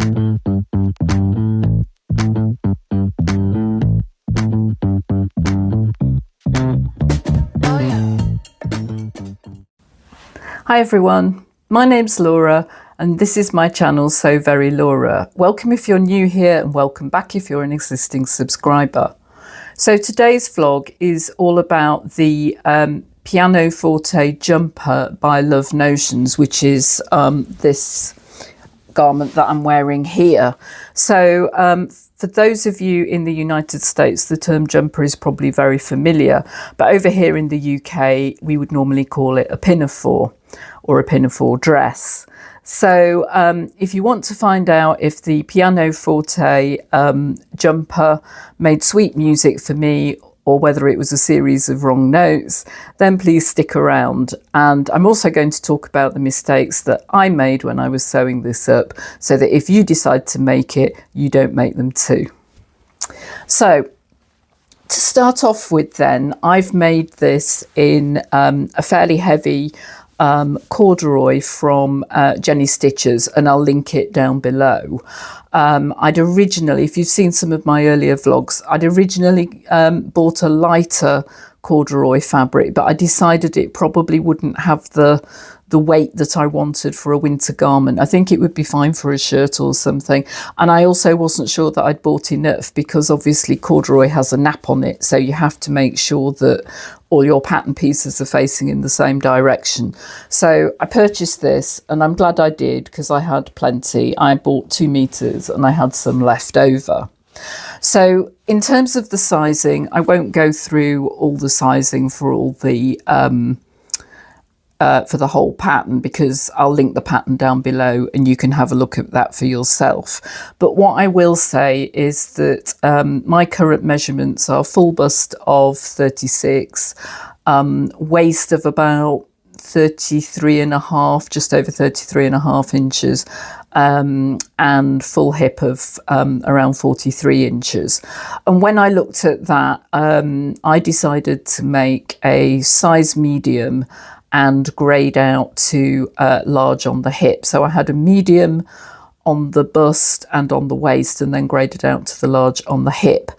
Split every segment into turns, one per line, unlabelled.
Hi everyone, my name's Laura and this is my channel So Very Laura. Welcome if you're new here and welcome back if you're an existing subscriber. So today's vlog is all about the Pianoforte Jumper by Love Notions, which is this garment that I'm wearing here. So for those of you in the United States, the term jumper is probably very familiar, but over here in the UK, we would normally call it a pinafore or a pinafore dress. So if you want to find out if the Pianoforte jumper made sweet music for me or whether it was a series of wrong notes, then please stick around. And I'm also going to talk about the mistakes that I made when I was sewing this up, so that if you decide to make it, you don't make them too. So to start off with then, I've made this in a fairly heavy corduroy from Jenny Stitchers, and I'll link it down below. I'd originally, if you've seen some of my earlier vlogs, I'd originally bought a lighter corduroy fabric, but I decided it probably wouldn't have the weight that I wanted for a winter garment. I think it would be fine for a shirt or something. And I also wasn't sure that I'd bought enough, because obviously corduroy has a nap on it, so you have to make sure that all your pattern pieces are facing in the same direction. So I purchased this, and I'm glad I did, because I had plenty. I bought 2 meters and I had some left over. So in terms of the sizing, I won't go through all the sizing for all the for the whole pattern, because I'll link the pattern down below and you can have a look at that for yourself. But what I will say is that my current measurements are full bust of 36, waist of about 33.5, just over 33.5 inches, and full hip of around 43 inches. And when I looked at that, I decided to make a size medium and grade out to large on the hip. So I had a medium on the bust and on the waist, and then graded out to the large on the hip.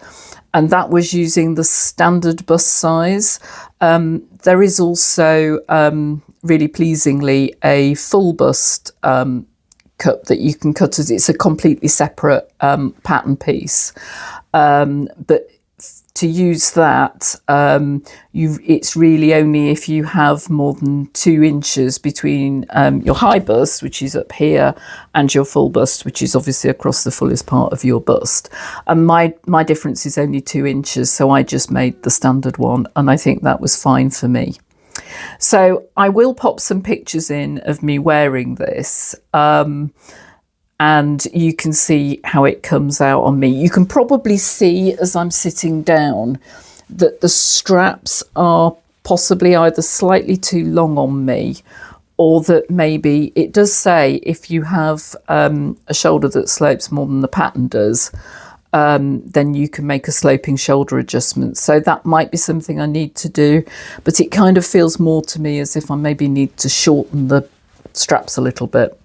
And that was using the standard bust size. There is also, really pleasingly, a full bust cup that you can cut as it's a completely separate pattern piece. But to use that, it's really only if you have more than 2 inches between your high bust, which is up here, and your full bust, which is obviously across the fullest part of your bust. And my difference is only 2 inches, so I just made the standard one, and I think that was fine for me. So I will pop some pictures in of me wearing this, and you can see how it comes out on me. You can probably see as I'm sitting down that the straps are possibly either slightly too long on me, or that maybe it does say if you have a shoulder that slopes more than the pattern does, then you can make a sloping shoulder adjustment. So that might be something I need to do, but it kind of feels more to me as if I maybe need to shorten the straps a little bit.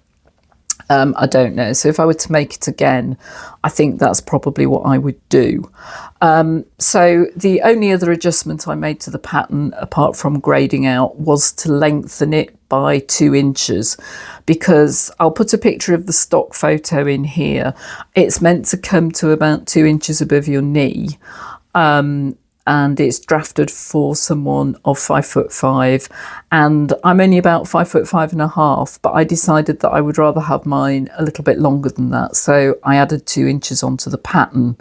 I don't know. So if I were to make it again, I think that's probably what I would do. So the only other adjustment I made to the pattern, apart from grading out, was to lengthen it by 2 inches, because I'll put a picture of the stock photo in here. It's meant to come to about 2 inches above your knee. And it's drafted for someone of 5'5", and I'm only about 5'5.5", but I decided that I would rather have mine a little bit longer than that, so I added 2 inches onto the pattern.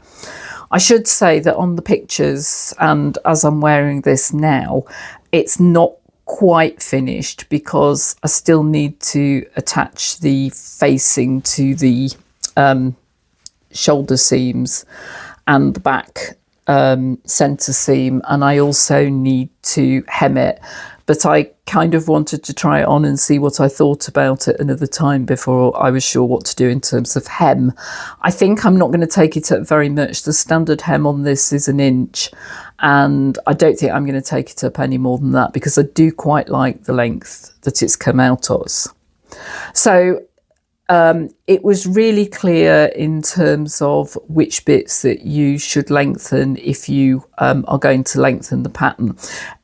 I should say that on the pictures, and as I'm wearing this now, it's not quite finished, because I still need to attach the facing to the shoulder seams and the back center seam, and I also need to hem it, but I kind of wanted to try it on and see what I thought about it another time before I was sure what to do in terms of hem. I think I'm not going to take it up very much. The standard hem on this is 1 inch, and I don't think I'm going to take it up any more than that, because I do quite like the length that it's come out as. So it was really clear in terms of which bits that you should lengthen if you are going to lengthen the pattern.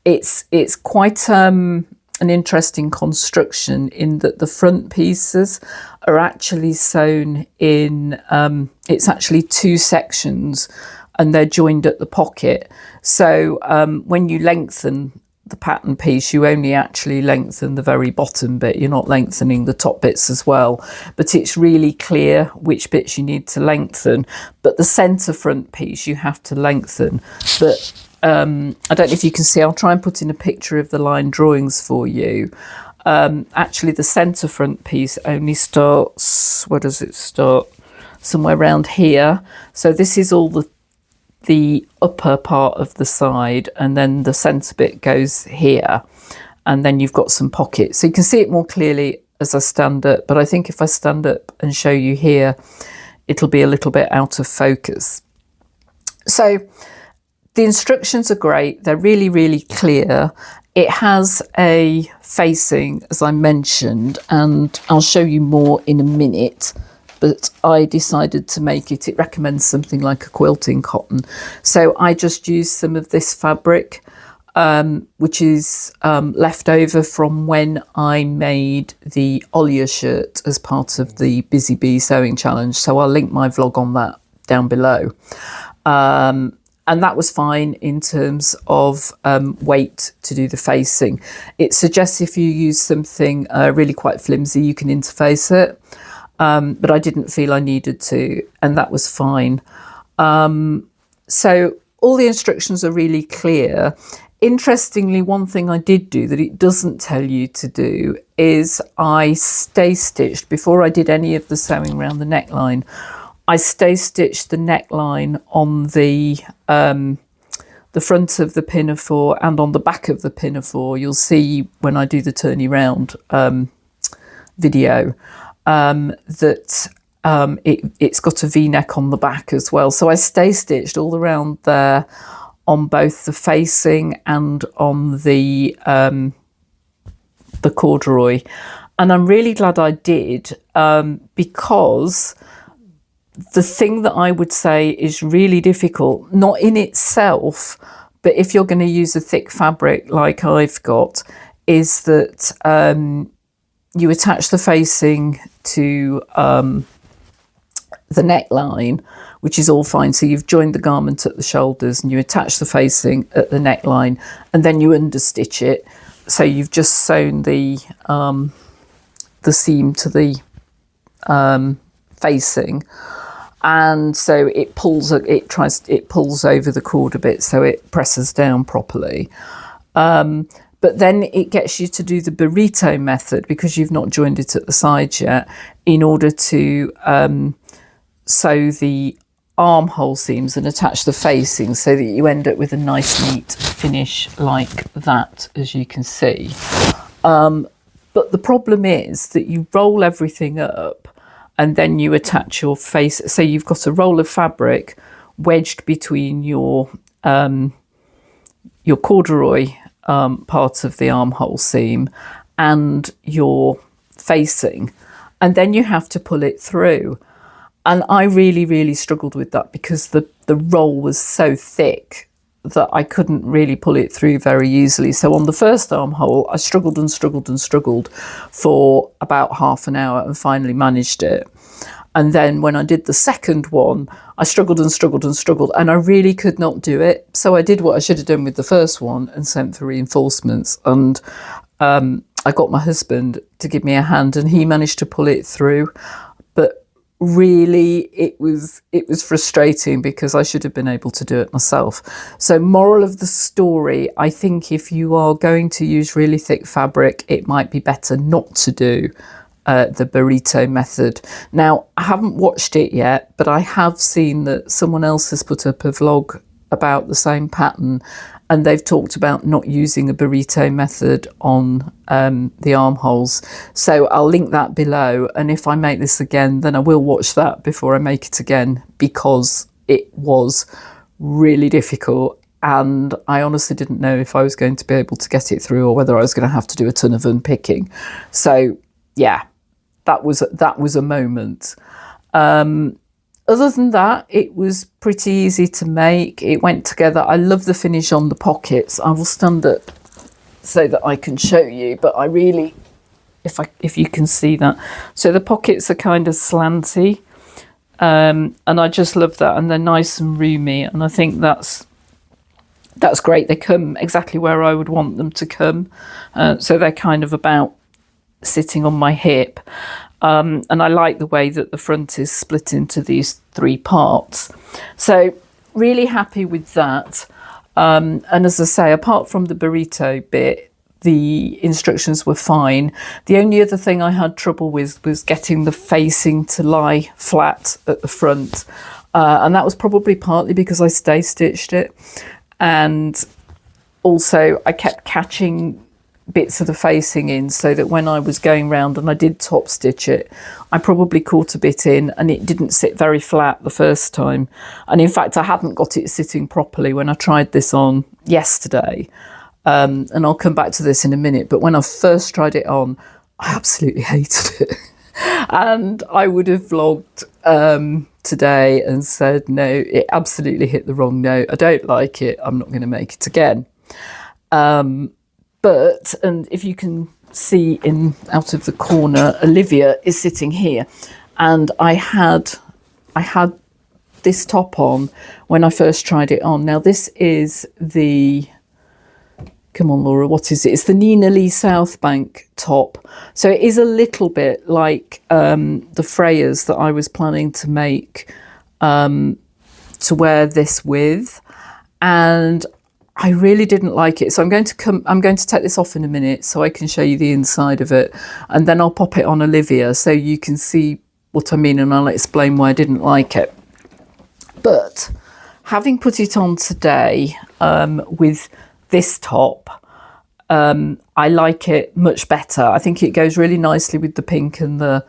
It's quite an interesting construction in that the front pieces are actually sewn in, it's actually two sections and they're joined at the pocket. So when you lengthen the pattern piece, you only actually lengthen the very bottom bit. You're not lengthening the top bits as well, but it's really clear which bits you need to lengthen. But the centre front piece you have to lengthen. But I don't know if you can see, I'll try and put in a picture of the line drawings for you. Actually the centre front piece only starts, where does it start? Somewhere around here. So this is all the upper part of the side, and then the centre bit goes here, and then you've got some pockets. So you can see it more clearly as I stand up, but I think if I stand up and show you here, it'll be a little bit out of focus. So the instructions are great. They're really, really clear. It has a facing, as I mentioned, and I'll show you more in a minute. But I decided to make it, it recommends something like a quilting cotton. So I just used some of this fabric, which is left over from when I made the Olia shirt as part of the Busy Bee Sewing Challenge. So I'll link my vlog on that down below. And that was fine in terms of weight to do the facing. It suggests if you use something really quite flimsy, you can interface it. But I didn't feel I needed to, and that was fine. So all the instructions are really clear. Interestingly, one thing I did do that it doesn't tell you to do is I stay stitched, before I did any of the sewing around the neckline, I stay stitched the neckline on the front of the pinafore and on the back of the pinafore. You'll see when I do the turny round video. It's got a V-neck on the back as well. So I stay stitched all around there on both the facing and on the corduroy. And I'm really glad I did, because the thing that I would say is really difficult, not in itself, but if you're going to use a thick fabric like I've got, is that you attach the facing to the neckline, which is all fine. So you've joined the garment at the shoulders and you attach the facing at the neckline, and then you understitch it. So you've just sewn the seam to the facing, and so it pulls over the cord a bit, so it presses down properly. But then it gets you to do the burrito method, because you've not joined it at the sides yet, in order to sew the armhole seams and attach the facing, so that you end up with a nice neat finish like that, as you can see. But the problem is that you roll everything up and then you attach your face. So you've got a roll of fabric wedged between your corduroy part of the armhole seam and your facing, and then you have to pull it through. And I really, really struggled with that, because the roll was so thick that I couldn't really pull it through very easily. So on the first armhole, I struggled and struggled and struggled for about half an hour and finally managed it. And then when I did the second one, I struggled and struggled and struggled, and I really could not do it. So I did what I should have done with the first one and sent for reinforcements. And I got my husband to give me a hand, and he managed to pull it through. But really, it was frustrating, because I should have been able to do it myself. So moral of the story, I think if you are going to use really thick fabric, it might be better not to do the burrito method. Now, I haven't watched it yet, but I have seen that someone else has put up a vlog about the same pattern, and they've talked about not using a burrito method on the armholes. So I'll link that below, and if I make this again, then I will watch that before I make it again, because it was really difficult, and I honestly didn't know if I was going to be able to get it through, or whether I was going to have to do a ton of unpicking. So yeah, that was a moment. Other than that, it was pretty easy to make. It went together. I love the finish on the pockets. I will stand it so that I can show you, but I really, if you can see that. So the pockets are kind of slanty, and I just love that, and they're nice and roomy, and I think that's great. They come exactly where I would want them to come. So they're kind of about sitting on my hip. And I like the way that the front is split into these 3 parts. So really happy with that. And as I say, apart from the burrito bit, the instructions were fine. The only other thing I had trouble with was getting the facing to lie flat at the front. And that was probably partly because I stay stitched it. And also I kept catching bits of the facing in, so that when I was going round and I did top stitch it, I probably caught a bit in and it didn't sit very flat the first time. And in fact, I hadn't got it sitting properly when I tried this on yesterday. And I'll come back to this in a minute, but when I first tried it on, I absolutely hated it. And I would have vlogged today and said, no, it absolutely hit the wrong note. I don't like it. I'm not going to make it again. But, and if you can see in out of the corner, Olivia is sitting here, and I had this top on when I first tried it on. Now this is the, come on Laura, what is it? It's the Nina Lee South Bank top. So it is a little bit like the Freyas that I was planning to make to wear this with, and I really didn't like it. So I'm going to take this off in a minute so I can show you the inside of it, and then I'll pop it on Olivia so you can see what I mean, and I'll explain why I didn't like it. But having put it on today with this top, I like it much better. I think it goes really nicely with the pink and the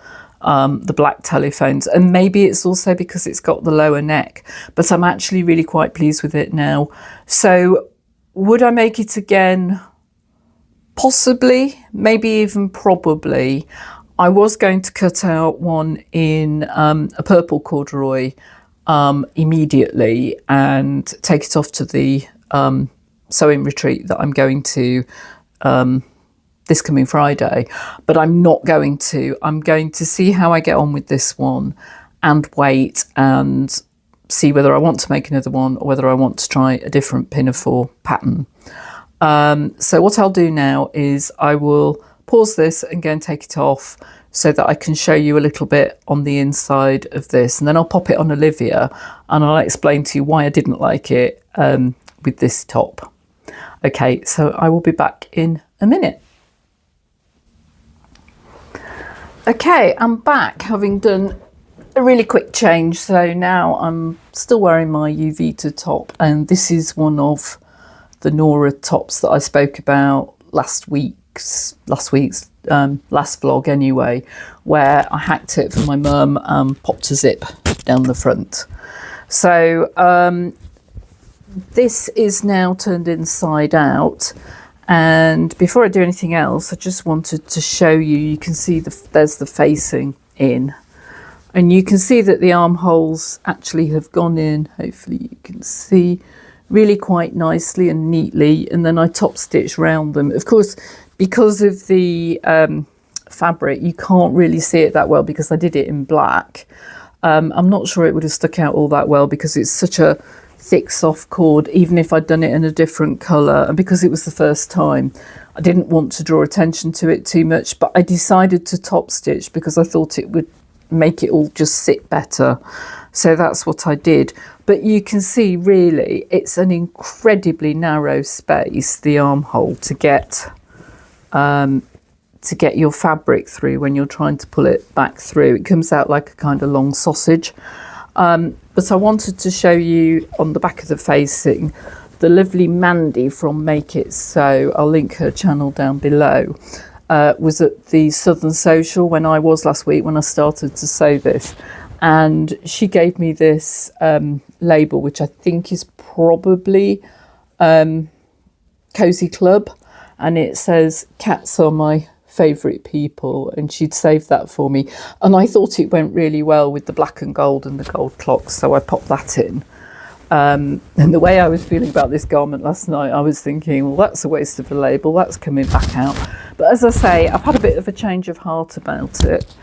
black telephones, and maybe it's also because it's got the lower neck, but I'm actually really quite pleased with it now. So would I make it again? Possibly, maybe even probably. I was going to cut out one in a purple corduroy immediately and take it off to the sewing retreat that I'm going to this coming Friday, but I'm not going to. I'm going to see how I get on with this one and wait and see whether I want to make another one or whether I want to try a different pinafore pattern. So what I'll do now is I will pause this and go and take it off so that I can show you a little bit on the inside of this, and then I'll pop it on Olivia and I'll explain to you why I didn't like it with this top. Okay, so I will be back in a minute. Okay, I'm back having done a really quick change. So now I'm still wearing my Uvita top, and this is one of the Nora tops that I spoke about last week's last vlog anyway, where I hacked it for my mum and popped a zip down the front. So this is now turned inside out, and before I do anything else, I just wanted to show you, you can see there's the facing in, and you can see that the armholes actually have gone in, hopefully you can see, really quite nicely and neatly, and then I top stitch round them. Of course, because of the fabric, you can't really see it that well because I did it in black. I'm not sure it would have stuck out all that well because it's such a thick soft cord, even if I'd done it in a different colour, and because it was the first time I didn't want to draw attention to it too much, but I decided to top stitch because I thought it would make it all just sit better, so that's what I did. But you can see really it's an incredibly narrow space, the armhole, to get your fabric through when you're trying to pull it back through. It comes out like a kind of long sausage. But I wanted to show you on the back of the facing the lovely Mandy from Make It Sew. I'll link her channel down below. Was at the Southern Social when I was last week when I started to sew this, and she gave me this label, which I think is probably Cozy Club, and it says "Cats are my favourite people, and she'd saved that for me. And I thought it went really well with the black and gold and the gold clocks, so I popped that in. And the way I was feeling about this garment last night, I was thinking, well, that's a waste of a label, that's coming back out. But as I say, I've had a bit of a change of heart about it.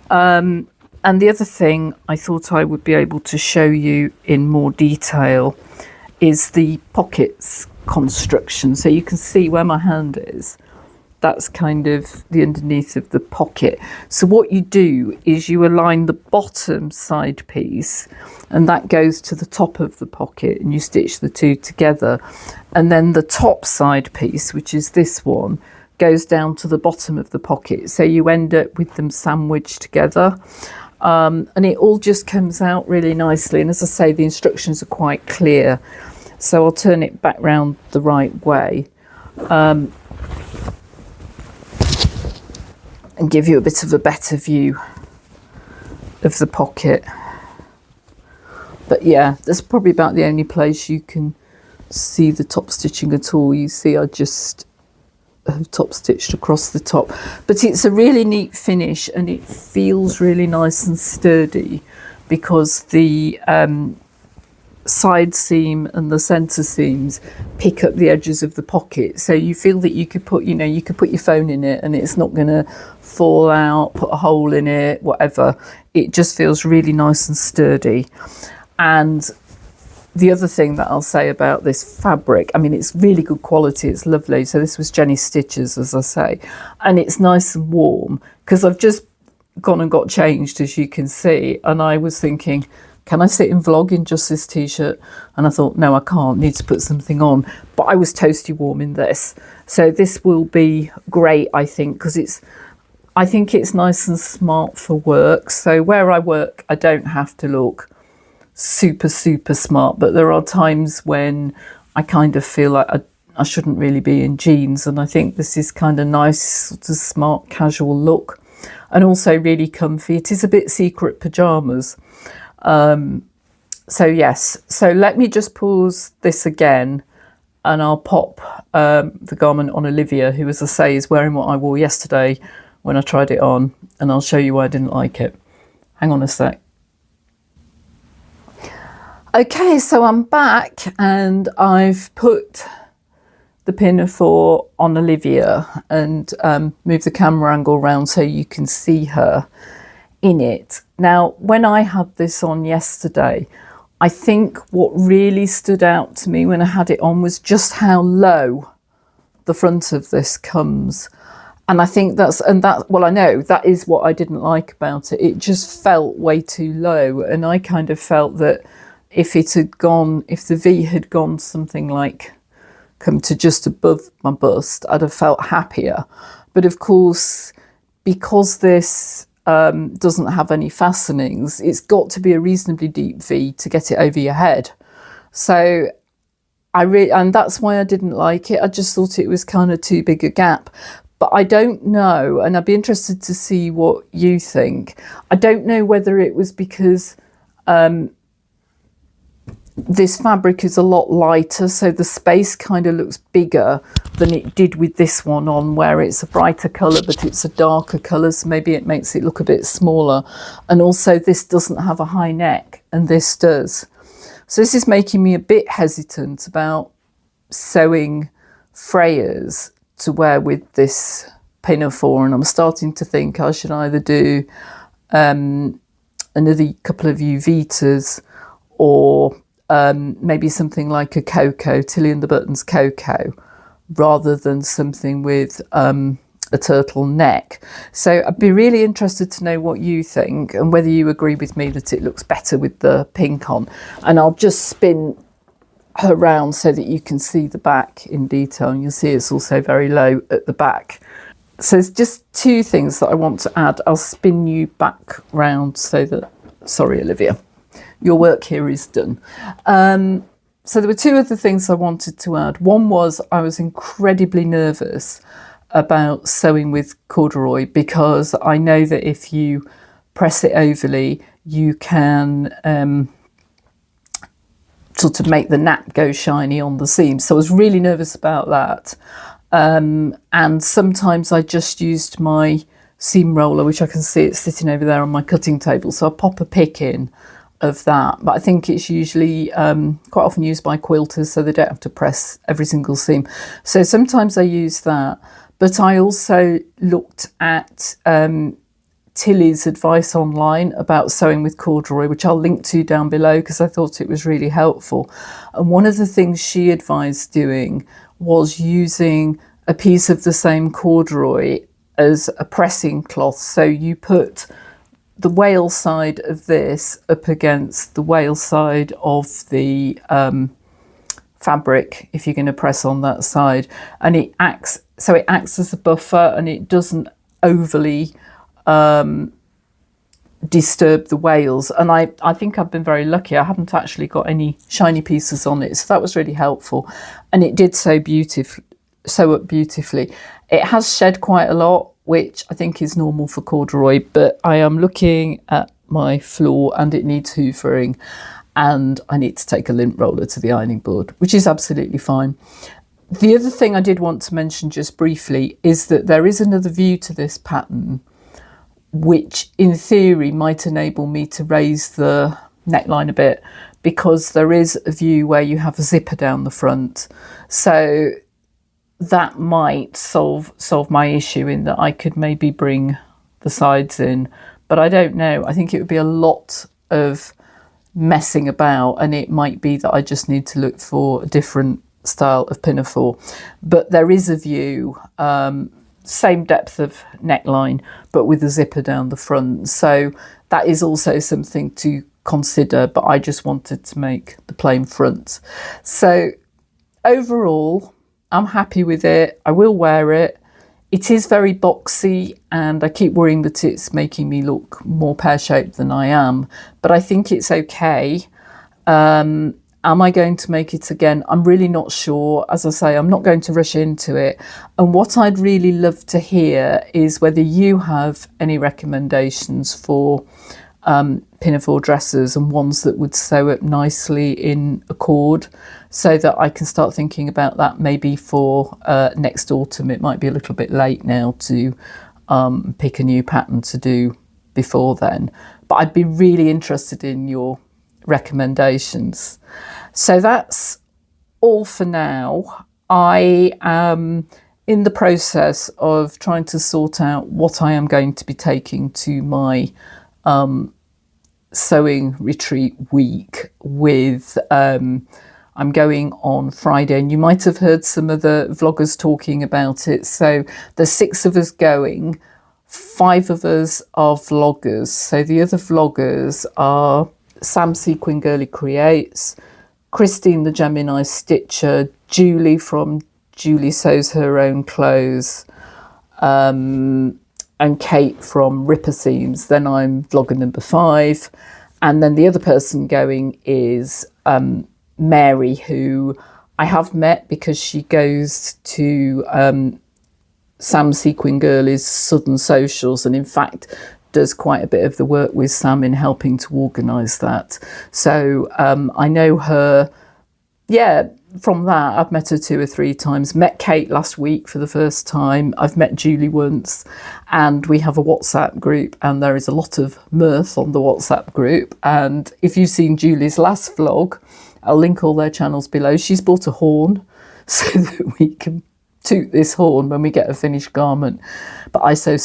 And the other thing I thought I would be able to show you in more detail is the pockets construction. So you can see where my hand is. That's kind of the underneath of the pocket. So what you do is you align the bottom side piece, and that goes to the top of the pocket, and you stitch the two together. And then the top side piece, which is this one, goes down to the bottom of the pocket. So you end up with them sandwiched together. And it all just comes out really nicely. And as I say, the instructions are quite clear. So I'll turn it back round the right way. And give you a bit of a better view of the pocket. But yeah, that's probably about the only place you can see the top stitching at all. You see I just have top stitched across the top, but it's a really neat finish, and it feels really nice and sturdy because the side seam and the center seams pick up the edges of the pocket, so you feel that you could put, you could put your phone in it and it's not going to fall out, put a hole in it, whatever. It just feels really nice and sturdy. And the other thing that I'll say about this fabric, I mean, it's really good quality, it's lovely. So this was Jenny's Stitches, as I say, and it's nice and warm because I've just gone and got changed, as you can see, and I was thinking, can I sit and vlog in just this t-shirt? And I thought, no, I can't, need to put something on. But I was toasty warm in this. So this will be great, I think, because I think it's nice and smart for work. So where I work, I don't have to look super, super smart. But there are times when I kind of feel like I shouldn't really be in jeans. And I think this is kind of nice, sort of smart, casual look. And also really comfy. It is a bit secret pyjamas. So yes, so let me just pause this again, and I'll pop the garment on Olivia, who, as I say, is wearing what I wore yesterday when I tried it on, and I'll show you why I didn't like it. Hang on a sec. Okay, so I'm back, and I've put the pinafore on Olivia and moved the camera angle around so you can see her in it. Now, when I had this on yesterday, I think what really stood out to me when I had it on was just how low the front of this comes. And I think well, I know that is what I didn't like about it. It just felt way too low. And I kind of felt that if the V had gone something like, come to just above my bust, I'd have felt happier. But of course, because this doesn't have any fastenings, it's got to be a reasonably deep V to get it over your head. So and that's why I didn't like it. I just thought it was kind of too big a gap. But I don't know, and I'd be interested to see what you think. I don't know whether it was because this fabric is a lot lighter, so the space kind of looks bigger than it did with this one on, where it's a brighter colour but it's a darker colour, so maybe it makes it look a bit smaller. And also this doesn't have a high neck and this does. So this is making me a bit hesitant about sewing frayers to wear with this pinafore, and I'm starting to think I should either do another couple of Uvitas, or maybe something like a Coco, Tilly and the Buttons Coco, rather than something with a turtle neck. So I'd be really interested to know what you think and whether you agree with me that it looks better with the pink on. And I'll just spin her round so that you can see the back in detail, and you'll see it's also very low at the back. So there's just two things that I want to add. I'll spin you back round so that, sorry Olivia, your work here is done. So there were two other things I wanted to add. One was I was incredibly nervous about sewing with corduroy, because I know that if you press it overly, you can sort of make the nap go shiny on the seam. So I was really nervous about that. And sometimes I just used my seam roller, which I can see it's sitting over there on my cutting table. So I pop a pick in of that, but I think it's usually quite often used by quilters, so they don't have to press every single seam. So sometimes I use that, but I also looked at Tilly's advice online about sewing with corduroy, which I'll link to down below because I thought it was really helpful. And one of the things she advised doing was using a piece of the same corduroy as a pressing cloth. So you put the wale side of this up against the wale side of the fabric if you're going to press on that side, and it acts as a buffer, and it doesn't overly disturb the wales. And I think I've been very lucky. I haven't actually got any shiny pieces on it, so that was really helpful, and it did sew up beautifully. It has shed quite a lot, which I think is normal for corduroy, but I am looking at my floor and it needs hoovering, and I need to take a lint roller to the ironing board, which is absolutely fine. The other thing I did want to mention just briefly is that there is another view to this pattern, which in theory might enable me to raise the neckline a bit, because there is a view where you have a zipper down the front. So that might solve my issue in that I could maybe bring the sides in, but I don't know. I think it would be a lot of messing about, and it might be that I just need to look for a different style of pinafore. But there is a view, same depth of neckline, but with a zipper down the front. So that is also something to consider, but I just wanted to make the plain front. So overall, I'm happy with it. I will wear it. It is very boxy, and I keep worrying that it's making me look more pear-shaped than I am, but I think it's okay. Am I going to make it again? I'm really not sure. As I say, I'm not going to rush into it. And what I'd really love to hear is whether you have any recommendations for pinafore dresses, and ones that would sew up nicely in a cord, so that I can start thinking about that maybe for next autumn. It might be a little bit late now to pick a new pattern to do before then, but I'd be really interested in your recommendations. So that's all for now. I am in the process of trying to sort out what I am going to be taking to my sewing retreat week with. I'm going on Friday, and you might have heard some of the vloggers talking about it. So there's 6 of us going, 5 of us are vloggers. So the other vloggers are Sam Sequin Girly Creates, Christine the Gemini Stitcher, Julie from Julie Sews Her Own Clothes, and Kate from Ripper Seams. Then I'm vlogger number 5. And then the other person going is Mary, who I have met because she goes to Sam Sequin Girly's Southern Socials, and in fact does quite a bit of the work with Sam in helping to organise that. So I know her, yeah, from that. I've met her 2 or 3 times. Met Kate last week for the first time. I've met Julie once, and we have a WhatsApp group, and there is a lot of mirth on the WhatsApp group. And if you've seen Julie's last vlog, I'll link all their channels below. She's bought a horn so that we can toot this horn when we get a finished garment. But I sew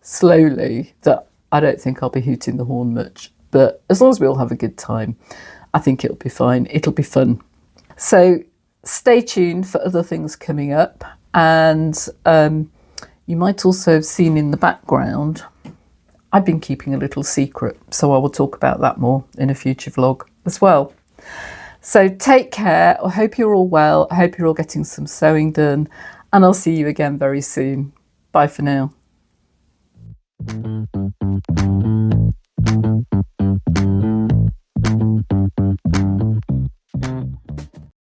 slowly that I don't think I'll be hooting the horn much. But as long as we all have a good time, I think it'll be fine. It'll be fun. So stay tuned for other things coming up. And you might also have seen in the background, I've been keeping a little secret, so I will talk about that more in a future vlog as well. So take care. I hope you're all well. I hope you're all getting some sewing done, and I'll see you again very soon. Bye for now.